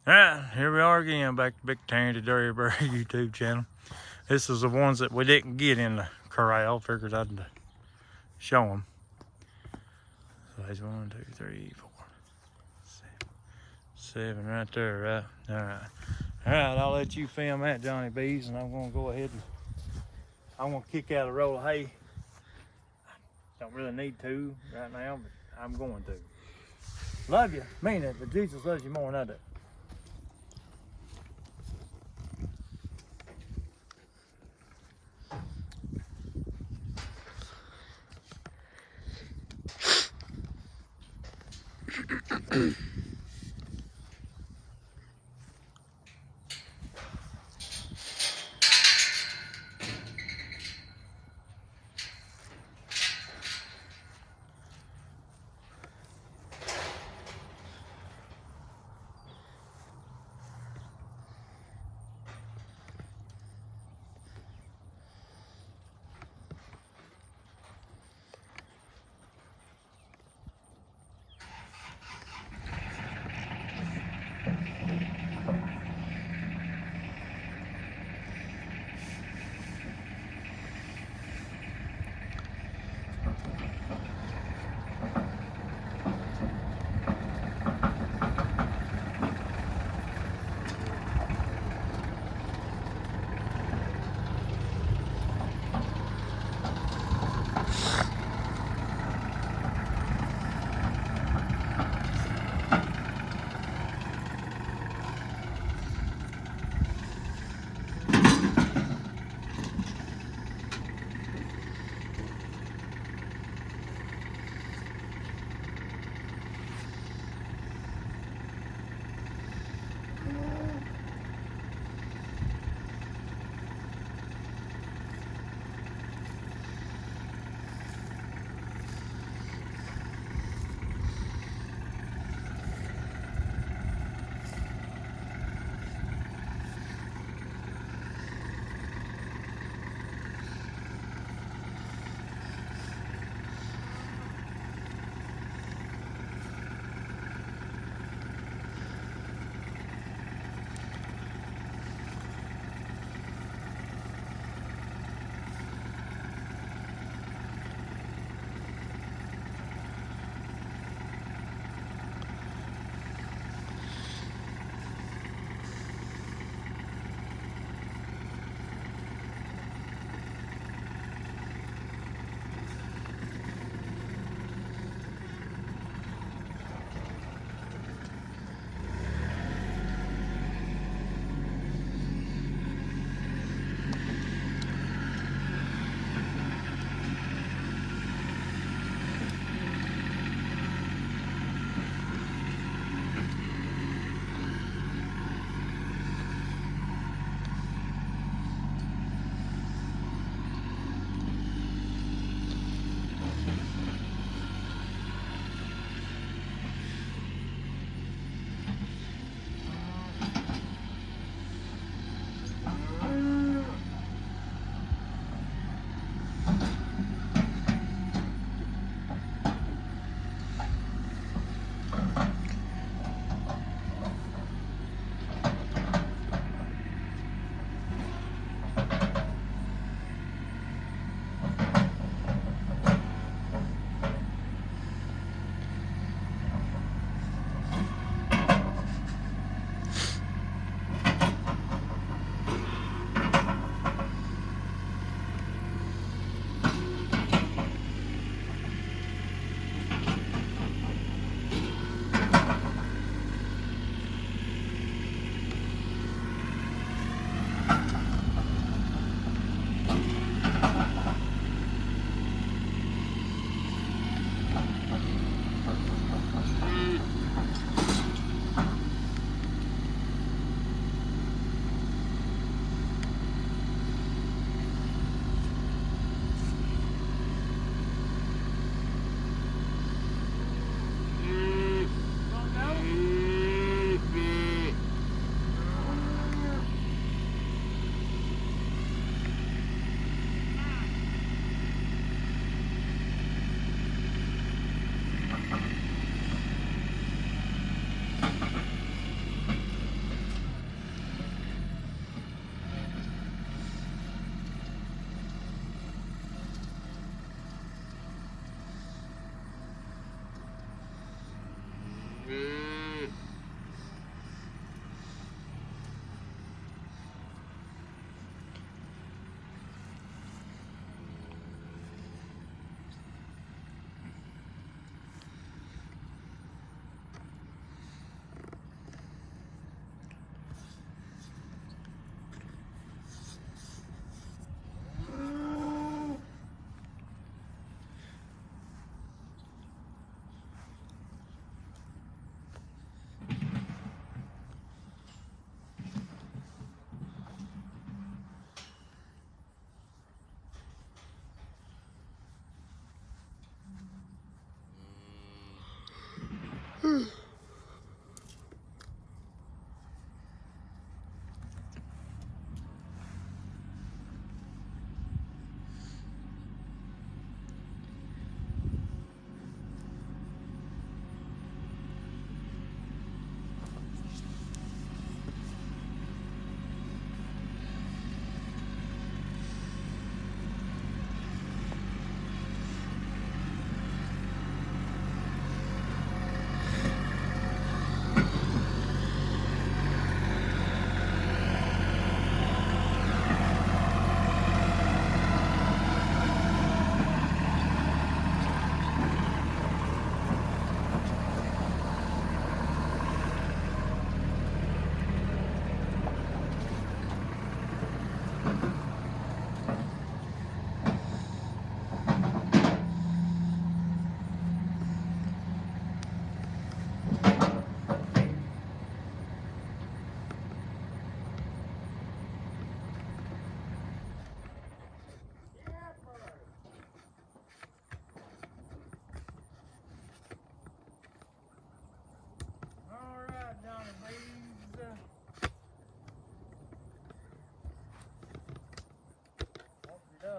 Alright, here we are again, back to Big Tarrant Dirty Bird YouTube channel. This is the ones that we didn't get in the corral. Figured I'd show them. So there's 1, 2, 3, 4, 7 right there, right? Alright. Alright, I'll let you film that, Johnny Bees, and I'm gonna go ahead and I'm gonna kick out a roll of hay. Don't really need to right now, but I'm going to. Love you, mean it, but Jesus loves you more than I do.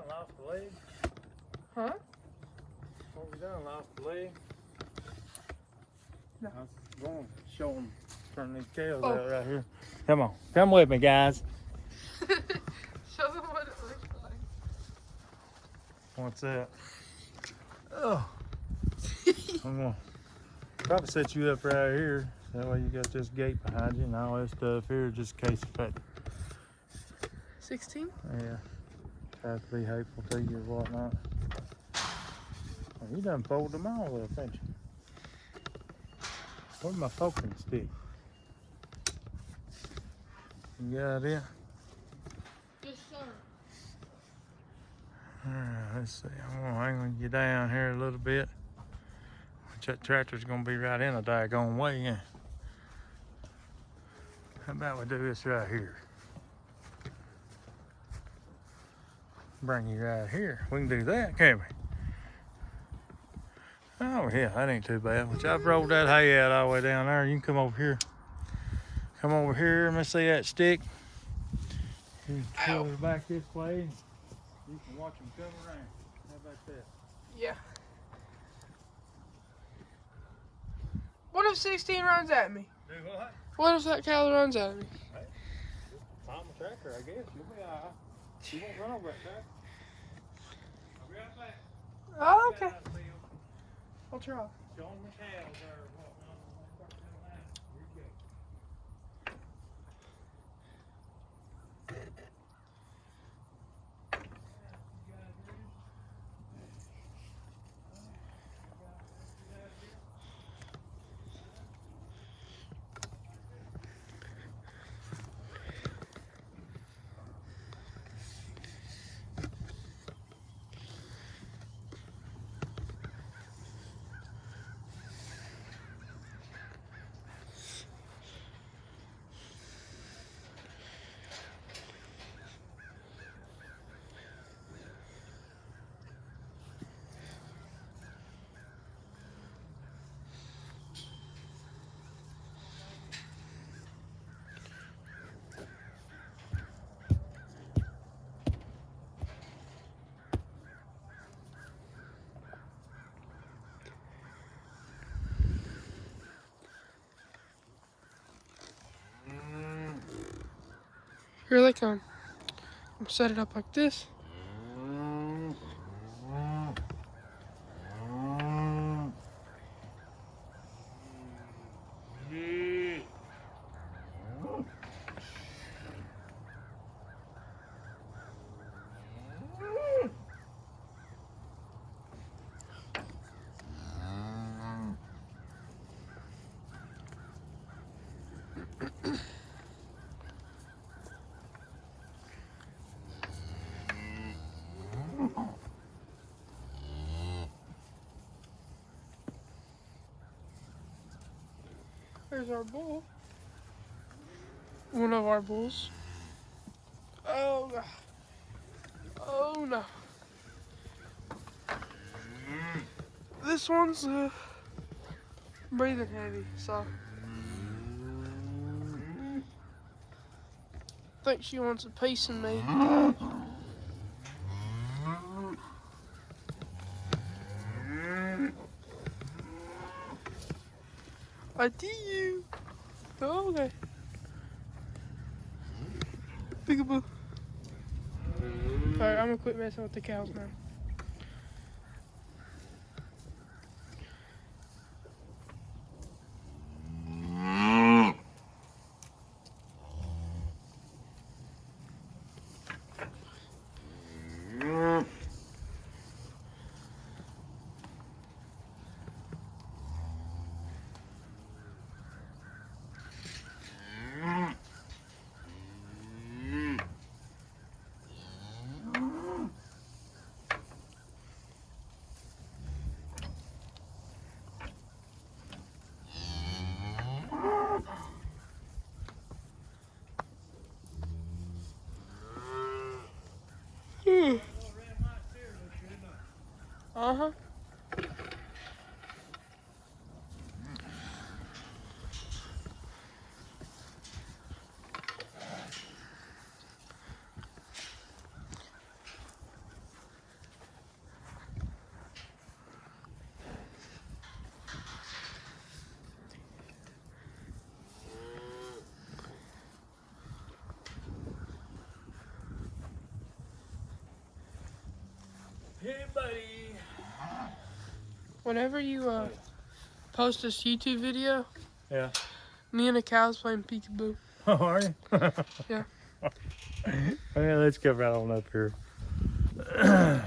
Lost the leg? Huh? What we done? Lost the leg? No. I was going to show them, turn these tails Oh. out right here. Come on, come with me, guys. Show them what it looks like. What's that? Oh. I'm going to probably set you up right here. That way you got this gate behind you and all that stuff here just in case if it, 16? yeah, have to be hateful to you or whatnot. Well, you done folded them all up, ain't you? Where's my forking stick? You got it? Yes, sir. Alright, let's see. I'm gonna hang on you down here a little bit. Which that tractor's gonna be right in a daggone way, yeah. How about we do this right here? Bring you right here. We can do that, can't we? Oh yeah, that ain't too bad. Which I've rolled that hay out all the way down there. You can come over here. Come over here. Let me see that stick. You can pull it back this way. You can watch them come around. How about that? Yeah. What if 16 runs at me? Do what? What if that cow runs at me? I'm a tractor, I guess. You'll be alright. You won't run over that tractor. I'll be right back. Oh, okay. I'll try. Show them the cows or whatnot. Here you go. Here they come. I'm gonna set it up like this. There's our bull. One of our bulls. Oh, God. Oh, no. This one's, breathing heavy, so I think she wants a piece of me. I see you. Oh, okay. Peekaboo. Alright, I'm gonna quit messing with the cows now. Uh-huh. Hey, buddy. Whenever you post this YouTube video, Yeah. me and the cows playing peekaboo. Oh, are you? Yeah. Yeah, let's get right on up here. As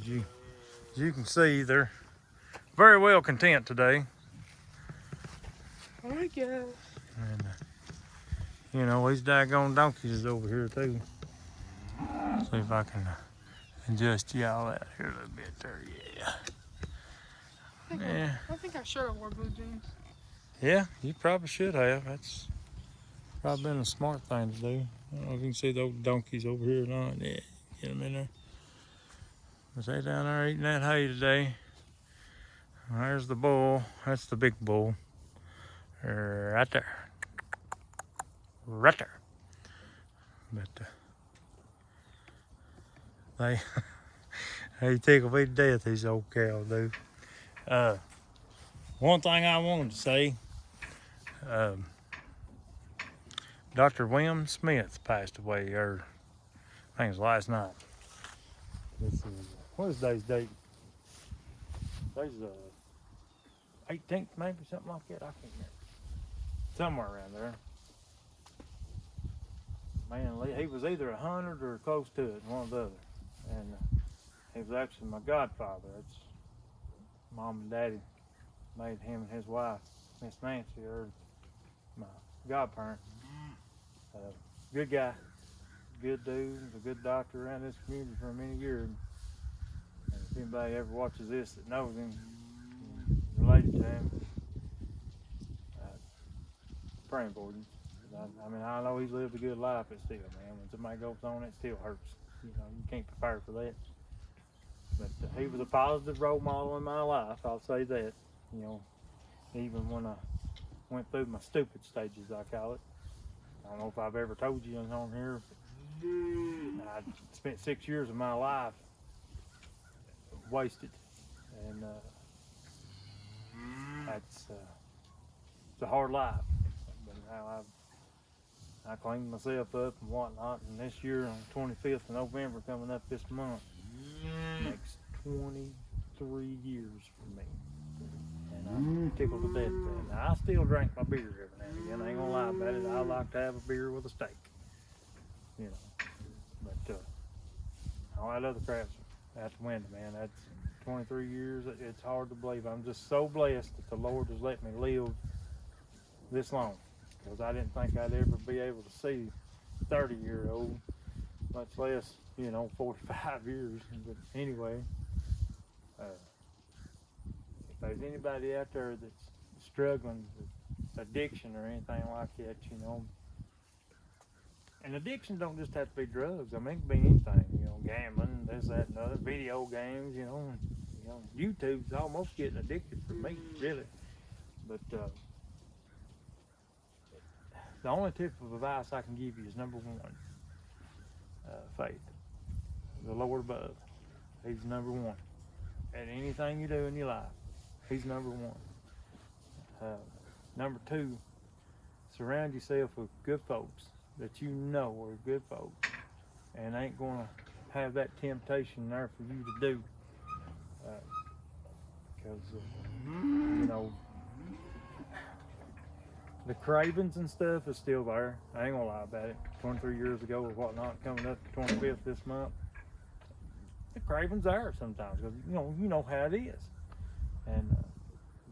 you can see, they're very well content today. I guess. And, you know, these daggone donkeys is over here too. See if I can adjust y'all out here a little bit there. Yeah. Yeah. I think I should have wore blue jeans. Yeah, you probably should have. That's probably been a smart thing to do. I don't know if you can see those donkeys over here or not. Yeah, get them in there. Was they down there eating that hay today? There's the bull. That's the big bull. Right there. Right there. But they tickle me to death, these old cows do. One thing I wanted to say, Dr. William Smith passed away, or I think it was last night. Let's see, what is today's date? Today's 18th, maybe, something like that. I can't remember. Somewhere around there. Man, he was either 100 or close to it, one or the other. And he was actually my godfather. That's Mom and Daddy made him and his wife, Miss Nancy, or my godparent. Good guy, good dude, a good doctor around this community for many years. And if anybody ever watches this that knows him, related to him, praying for you. I mean, I know he's lived a good life, but still, man, when somebody goes on, it still hurts. You know, you can't prepare for that. But he was a positive role model in my life, I'll say that. You know, even when I went through my stupid stages, I call it. I don't know if I've ever told you on here, but I spent 6 years of my life wasted. And it's a hard life. But now I cleaned myself up and whatnot, and this year on 25th of November coming up this month makes 23 years for me. And I'm tickled to death for that. Now, I still drink my beer every now and again. I ain't gonna lie about it. I like to have a beer with a steak. You know. But all that other crap's out the window, man. That's 23 years. It's hard to believe. I'm just so blessed that the Lord has let me live this long. Because I didn't think I'd ever be able to see 30-year-old, much less, 45 years. But anyway, if there's anybody out there that's struggling with addiction or anything like that, and addiction don't just have to be drugs. I mean, it can be anything, gambling, this, that, and other, video games, You know, YouTube's almost getting addicted for me, really. But the only tip of advice I can give you is number one, faith. The Lord above. He's number one. At anything you do in your life, He's number one. Number two, surround yourself with good folks that you know are good folks and ain't going to have that temptation there for you to do. Because, you know, the cravings and stuff is still there. I ain't gonna lie about it. 23 years ago or whatnot, coming up to 25th this month, the cravings are sometimes because you know how it is. And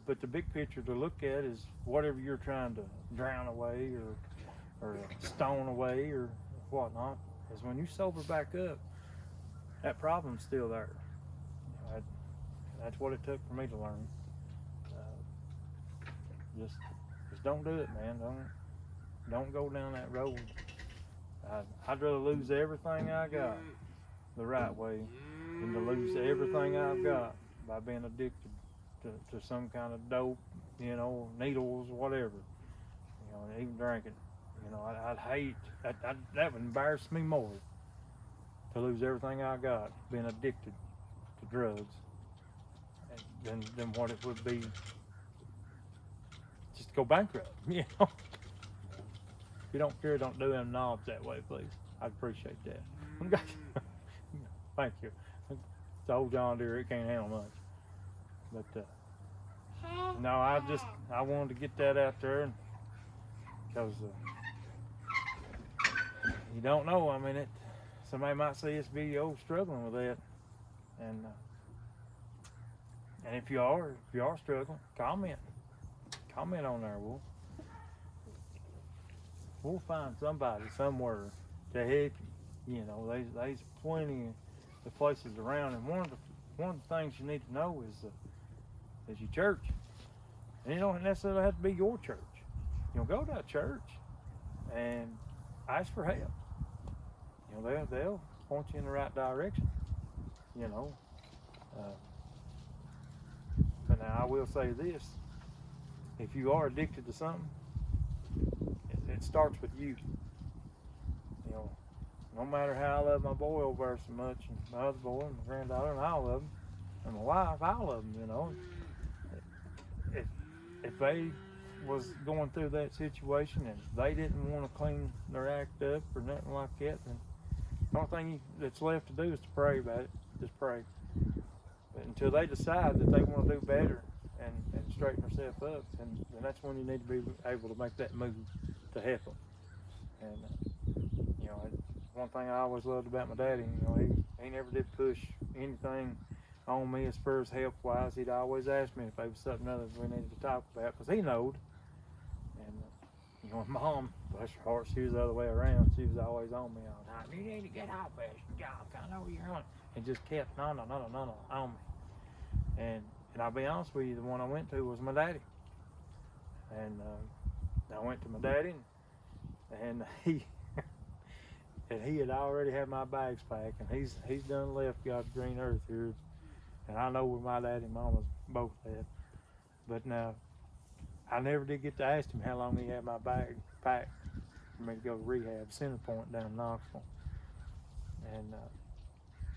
but the big picture to look at is whatever you're trying to drown away or stone away or whatnot. Is when you sober back up, that problem's still there. That's what it took for me to learn. Just don't do it, man. Don't go down that road. I'd rather lose everything I got the right way than to lose everything I've got by being addicted to some kind of dope, you know, needles, whatever, you know, and even drinking. You know, I'd hate that would embarrass me more to lose everything I got being addicted to drugs than what it would be just to go bankrupt. You know, if you don't care, don't do them knobs that way, please. I'd appreciate that. Thank you. It's old John Deere, it can't handle much. But no, I wanted to get that out there because you don't know. I mean, somebody might see this video struggling with that, and if you are struggling, comment on there. We'll find somebody somewhere to help you. You know, there's plenty of places around, and one of the things you need to know is your church. And you don't necessarily have to be your church. You know, go to a church and ask for help. You know, they'll point you in the right direction. You know, but now I will say this: if you are addicted to something, it starts with you. You know, no matter how I love my boy over there so much, and my other boy, and my granddaughter, and all of them, and my wife, all of them, you know, if they was going through that situation and they didn't want to clean their act up or nothing like that, then the only thing that's left to do is to pray about it. Just pray. But until they decide that they want to do better and straighten themselves up, and that's when you need to be able to make that move to help them. And you know, one thing I always loved about my daddy, you know, he never did push anything on me as far as health wise. He'd always ask me if there was something other we needed to talk about, because he knowed. And you know, my mom, bless her heart, she was the other way around. She was always on me all the time. You need to get off that job. I know you're on it. And just kept no on me. And I'll be honest with you, the one I went to was my daddy. And I went to my daddy, and he had already had my bags packed, and he's done left God's green earth here. And I know where my daddy and mama's both at. But now, I never did get to ask him how long he had my bag packed for me to go to rehab, Center Point down in Knoxville. And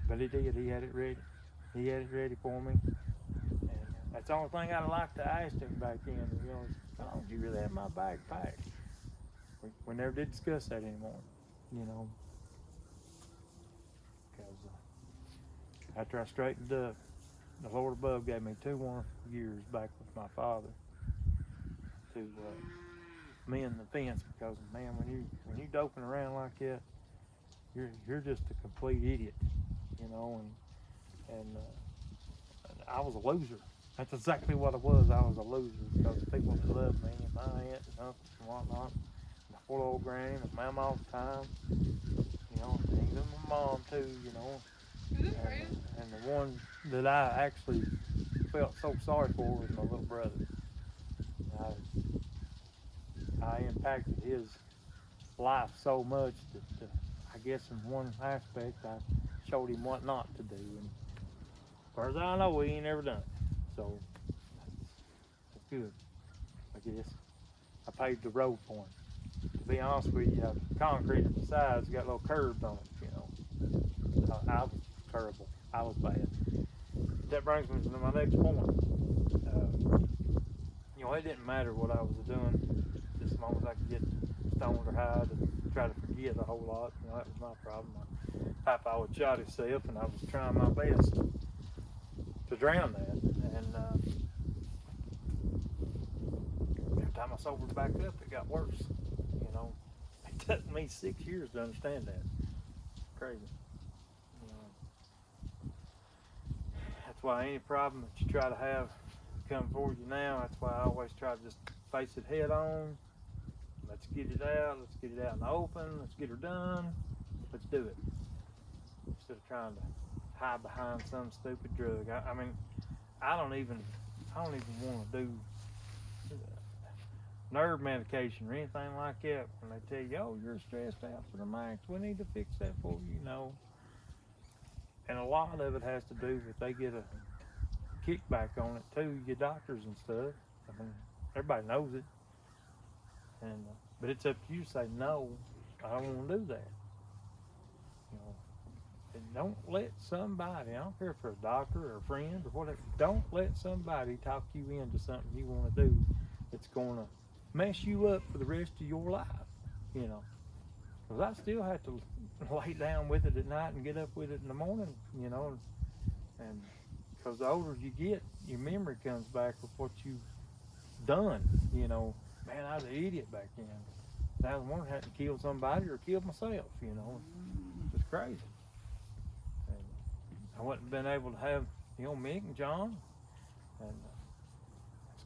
but he did. He had it ready. He had it ready for me. And that's the only thing I'd like to ask him back then. You know, how long did you really have my bag packed? We never did discuss that anymore. You know, because after I straightened up, the Lord above gave me 2 wonderful years back with my father to mend the fence, because man, when you doping around like that, you're just a complete idiot, you know. And I was a loser. That's exactly what it was. I was a loser, because people that loved me, and my aunt and uncle and whatnot, and my poor old granny, and my mom all the time, you know, and even my mom too, you know. And the one that I actually felt so sorry for was my little brother. I impacted his life so much that I guess in one aspect I showed him what not to do. And far as I know, we ain't ever done it. So that's good. I guess I paved the road for him. To be honest with you, concrete at the sides got little curves on it. You know, I was terrible. I was bad. That brings me to my next point. You know, it didn't matter what I was doing, just as long as I could get stoned or high to try to forget a whole lot. You know, that was my problem. My papa would shot himself, and I was trying my best to drown that. And every time I sobered back up, it got worse. You know, it took me 6 years to understand that. Crazy. You know, that's why any problem that you try to have come for you now, that's why I always try to just face it head on. Let's get it out. Let's get it out in the open. Let's get her done. Let's do it. Instead of trying to hide behind some stupid drug. I mean, I don't even want to do nerve medication or anything like that. When they tell you, oh, you're stressed out for the max, we need to fix that for you, you know. And a lot of it has to do with they get a kickback on it too, your doctors and stuff. I mean, everybody knows it. And but it's up to you to say, no, I don't want to do that. You know, and don't let somebody, I don't care if they're a doctor or a friend or whatever, don't let somebody talk you into something you want to do that's going to mess you up for the rest of your life, you know. Because I still have to lay down with it at night and get up with it in the morning, you know. And because the older you get, your memory comes back with what you've done, you know. Man, I was an idiot back then. I was wondering had to kill somebody or killed myself, you know. It's just crazy. And I wouldn't been able to have, you know, Mick and John and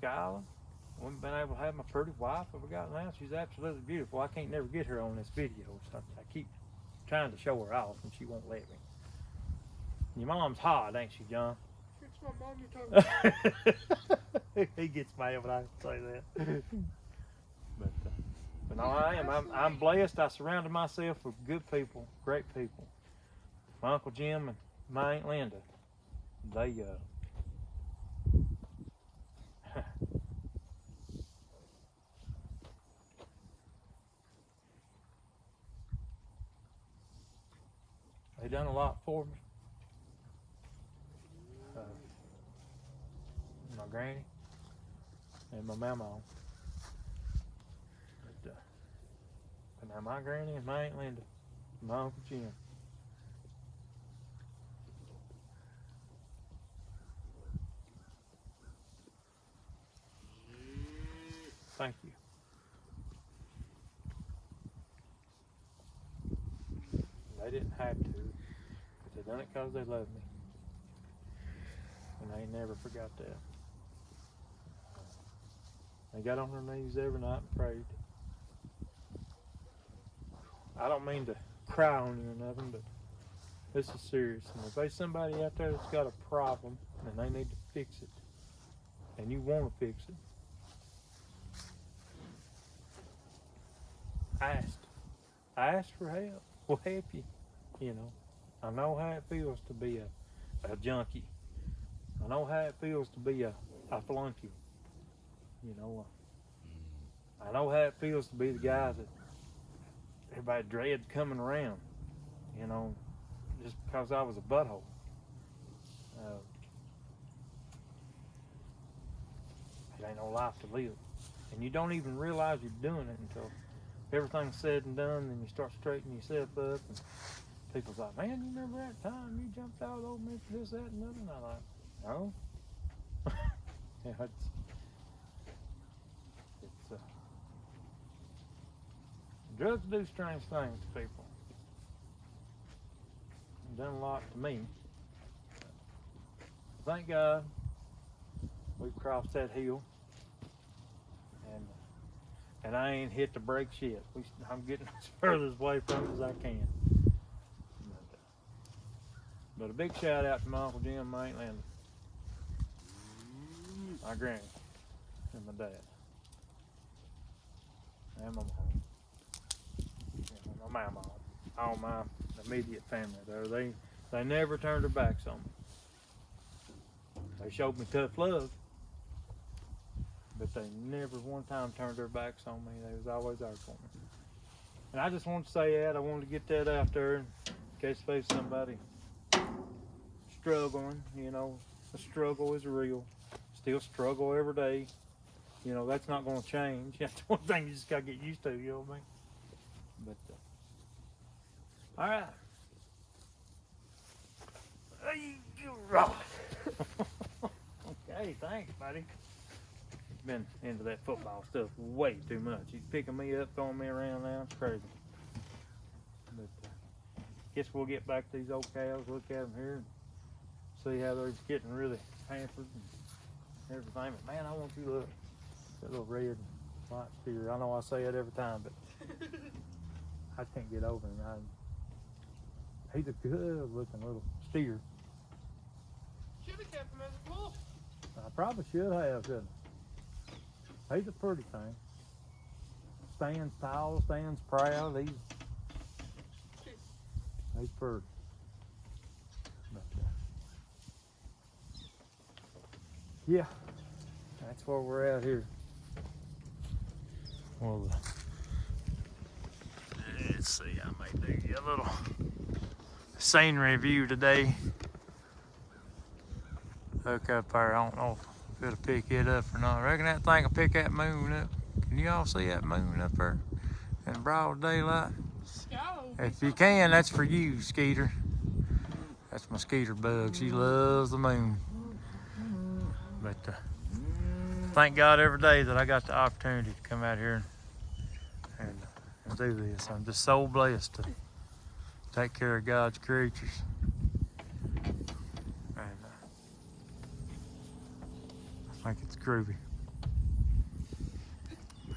Skylar. I wouldn't been able to have my pretty wife I've got now. She's absolutely beautiful. I can't never get her on this video. So I keep trying to show her off and she won't let me. Your mom's hot, ain't she, John? It's my mom you're talking about. He gets mad when I say that. But no, I am. I'm blessed. I surrounded myself with good people, great people. My Uncle Jim and my Aunt Linda. They they done a lot for me. My granny and my mama. But now my granny and my Aunt Linda, and my Uncle Jim. Thank you. They didn't have to, but they done it because they loved me. And they never forgot that. They got on their knees every night and prayed. I don't mean to cry on you or nothing, but this is serious. And if there's somebody out there that's got a problem and they need to fix it, and you want to fix it, ask for help. We'll help you. You know, I know how it feels to be a junkie. I know how it feels to be a flunky. You know, I know how it feels to be the guy that everybody dreads coming around. You know, just because I was a butthole. It ain't no life to live. And you don't even realize you're doing it until everything's said and done, and you start straightening yourself up, and people's like, man, you remember that time you jumped out over me for this, that, and other? And I'm like, no. Yeah, it's drugs do strange things to people. It's done a lot to me. Thank God we've crossed that hill, and I ain't hit the brakes yet. I'm getting as further away from it as I can. But a big shout out to my Uncle Jim, my Aunt Linda, my granny, and my dad, and my mom, and my mama, all my immediate family there. They never turned their backs on me. They showed me tough love, but they never one time turned their backs on me. They was always there for me. And I just wanted to say that. I wanted to get that out there in case there's somebody struggling. You know, the struggle is real. Still struggle every day. You know, that's not going to change. That's one thing you just got to get used to, you know what I mean? But, all right. Okay, thanks, buddy. Been into that football stuff way too much. He's picking me up, throwing me around now. It's crazy. But guess we'll get back to these old cows, look at them here, and see how they're getting really pampered and everything. But man, I want you to look. That little red and white steer. I know I say it every time, but I can't get over him. He's a good looking little steer. Should have kept him as a wolf. I probably should have, shouldn't I? He's a pretty thing. Stands tall, stands proud. He's pretty. But, yeah, that's where we're at here. Well, let's see, I may do you a little scene review today. Look up there, I don't know if it'll pick it up or not. I reckon that thing will pick that moon up. Can you all see that moon up there in broad daylight? If you can, that's for you, Skeeter. That's my Skeeter bug. She loves the moon. But thank God every day that I got the opportunity to come out here and do this. I'm just so blessed to take care of God's creatures. And I think it's groovy.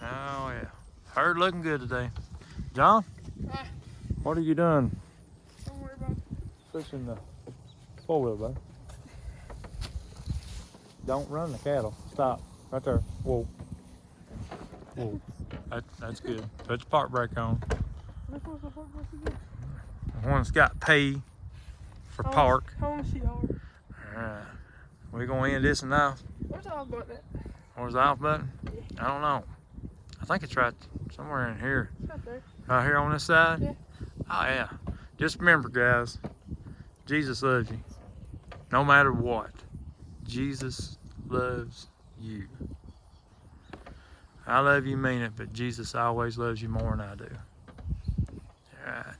Oh yeah. Herd looking good today. John? What are you doing? Don't worry about it. Pushing the four-wheel, bud. Don't run the cattle. Stop. Right there. Whoa. Whoa. That's good. Put the park brake on. One's got pay for park. How much you are? Alright. We're going to end this now. Where's the off button at? Where's the off button? I don't know. I think it's right somewhere in here. It's right there. Right here on this side? Yeah. Oh yeah. Just remember, guys, Jesus loves you. No matter what. Jesus loves you. I love you, mean it, but Jesus always loves you more than I do. Alright.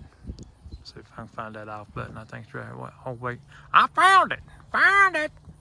See if I can find that off button. I think it's right. Oh wait. I found it! Found it!